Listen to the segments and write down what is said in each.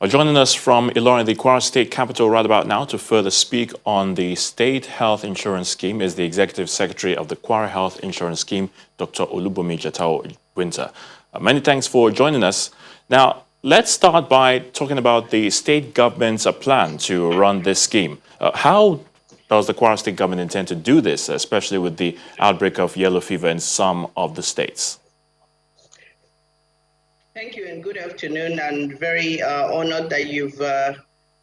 Joining us from Ilorin, the Kwara State capital, right about now to further speak on the State Health Insurance Scheme is the Executive Secretary of the Kwara Health Insurance Scheme, Dr. Olubomi Jatao Winter. Many thanks for joining us. Now, let's start by talking about the state government's plan to run this scheme. How does the Kwara State government intend to do this, especially with the outbreak of yellow fever in some of the states? Thank you and good afternoon. I'm very honored that you've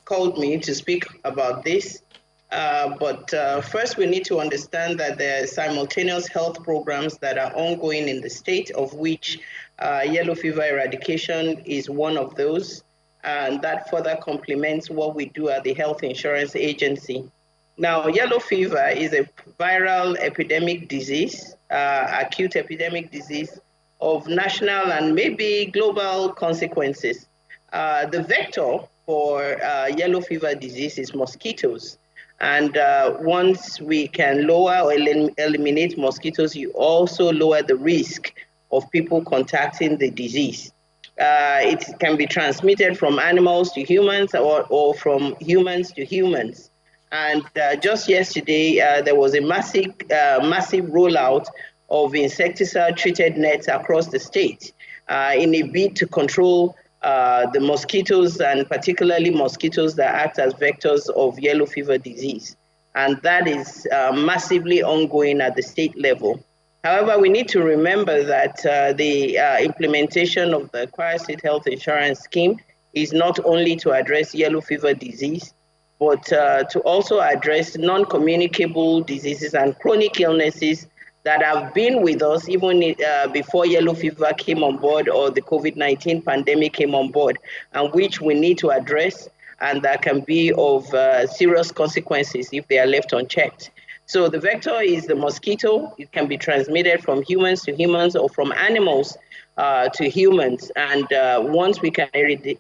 called me to speak about this. But first, we need to understand that there are simultaneous health programs that are ongoing in the state, of which yellow fever eradication is one of those. And that further complements what we do at the Health Insurance Agency. Now, yellow fever is a viral epidemic disease, acute epidemic disease of national and maybe global consequences. The vector for yellow fever disease is mosquitoes. And once we can lower or eliminate mosquitoes, you also lower the risk of people contacting the disease. It can be transmitted from animals to humans or from humans to humans. And just yesterday, there was a massive rollout of insecticide-treated nets across the state in a bid to control the mosquitoes, and particularly mosquitoes that act as vectors of yellow fever disease. And that is massively ongoing at the state level. However, we need to remember that the implementation of the Kwara State Health Insurance Scheme is not only to address yellow fever disease, but to also address non-communicable diseases and chronic illnesses that have been with us even before yellow fever came on board or the COVID-19 pandemic came on board, and which we need to address, and that can be of serious consequences if they are left unchecked. So the vector is the mosquito. It can be transmitted from humans to humans or from animals to humans. And once we can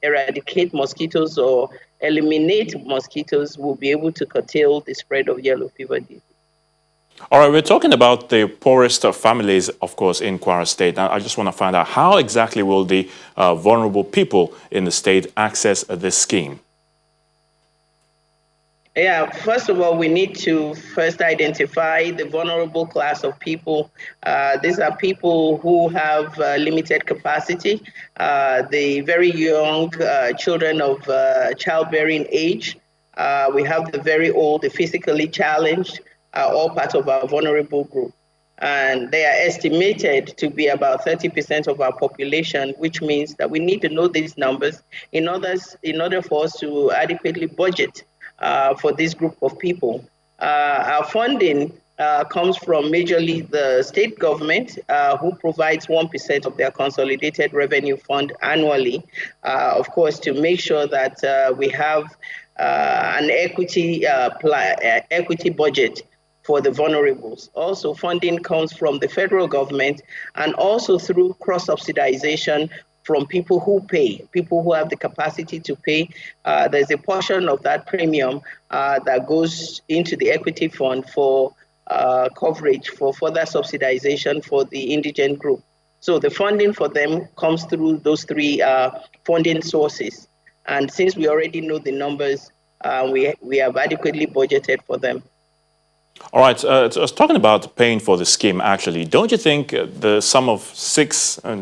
eradicate mosquitoes or eliminate mosquitoes, we'll be able to curtail the spread of yellow fever disease. All right, we're talking about the poorest of families, of course, in Kwara State. Now, I just want to find out how exactly will the vulnerable people in the state access this scheme? Yeah, first of all, we need to first identify the vulnerable class of people. These are people who have limited capacity, the very young children of childbearing age. We have the very old, the physically challenged, are all part of our vulnerable group. And they are estimated to be about 30% of our population, which means that we need to know these numbers in order for us to adequately budget for this group of people. Our funding comes from majorly the state government, who provides 1% of their consolidated revenue fund annually, of course, to make sure that we have an equity budget for the vulnerables. Also, funding comes from the federal government and also through cross-subsidization from people who pay, people who have the capacity to pay. There's a portion of that premium that goes into the equity fund for coverage for further subsidization for the indigent group. So the funding for them comes through those three funding sources. And since we already know the numbers, we have adequately budgeted for them. All right, I was talking about paying for the scheme, actually. Don't you think the sum of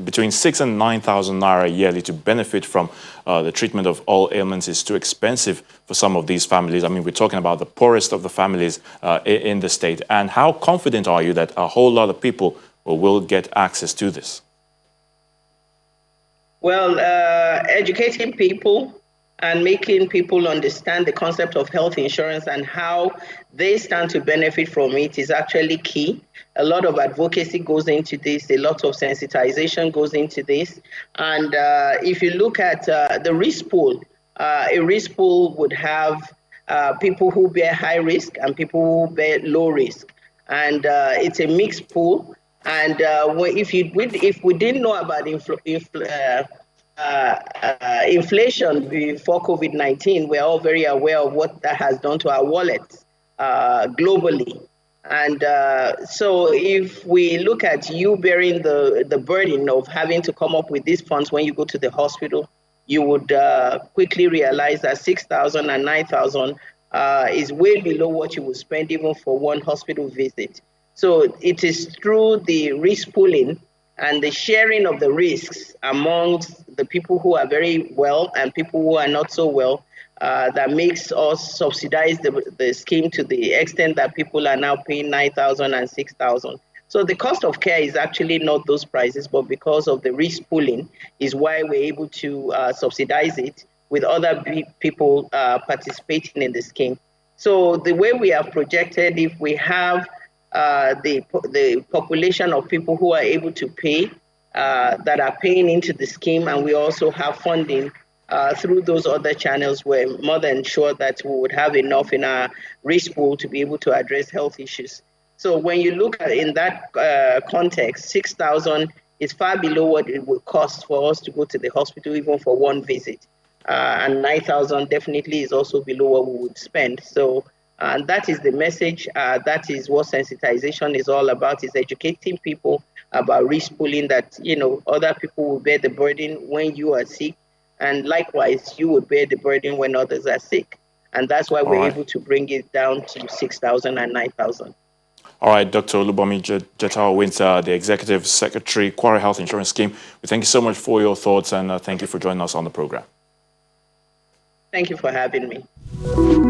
between 6 and 9,000 naira yearly to benefit from the treatment of all ailments is too expensive for some of these families? I mean, we're talking about the poorest of the families in the state. And how confident are you that a whole lot of people will get access to this? Well, educating people and making people understand the concept of health insurance and how they stand to benefit from it is actually key. A lot of advocacy goes into this, a lot of sensitization goes into this. And if you look at the risk pool, a risk pool would have people who bear high risk and people who bear low risk. And it's a mixed pool. And if we didn't know about inflation before COVID-19, we're all very aware of what that has done to our wallets globally. And so if we look at you bearing the burden of having to come up with these funds when you go to the hospital, you would quickly realize that 6,000 and 9,000 is way below what you would spend even for one hospital visit. So it is through the risk pooling and the sharing of the risks amongst the people who are very well and people who are not so well that makes us subsidize the scheme to the extent that people are now paying 9,000 and 6,000. So the cost of care is actually not those prices, but because of the risk pooling is why we're able to subsidize it with other people participating in the scheme. So the way we have projected, if we have the population of people who are able to pay, that are paying into the scheme, and we also have funding through those other channels, we're more than sure that we would have enough in our risk pool to be able to address health issues. So when you look at in that context, 6,000 is far below what it would cost for us to go to the hospital even for one visit. And 9,000 definitely is also below what we would spend. So and that is the message. That is what sensitization is all about, is educating people about risk pooling, that, other people will bear the burden when you are sick. And likewise, you would bear the burden when others are sick. And that's why we're able to bring it down to 6,000 and 9,000. All right, Dr. Olubomi Jetawa-Winter, the Executive Secretary, Kwara Health Insurance Scheme. We thank you so much for your thoughts, and thank you for joining us on the program. Thank you for having me.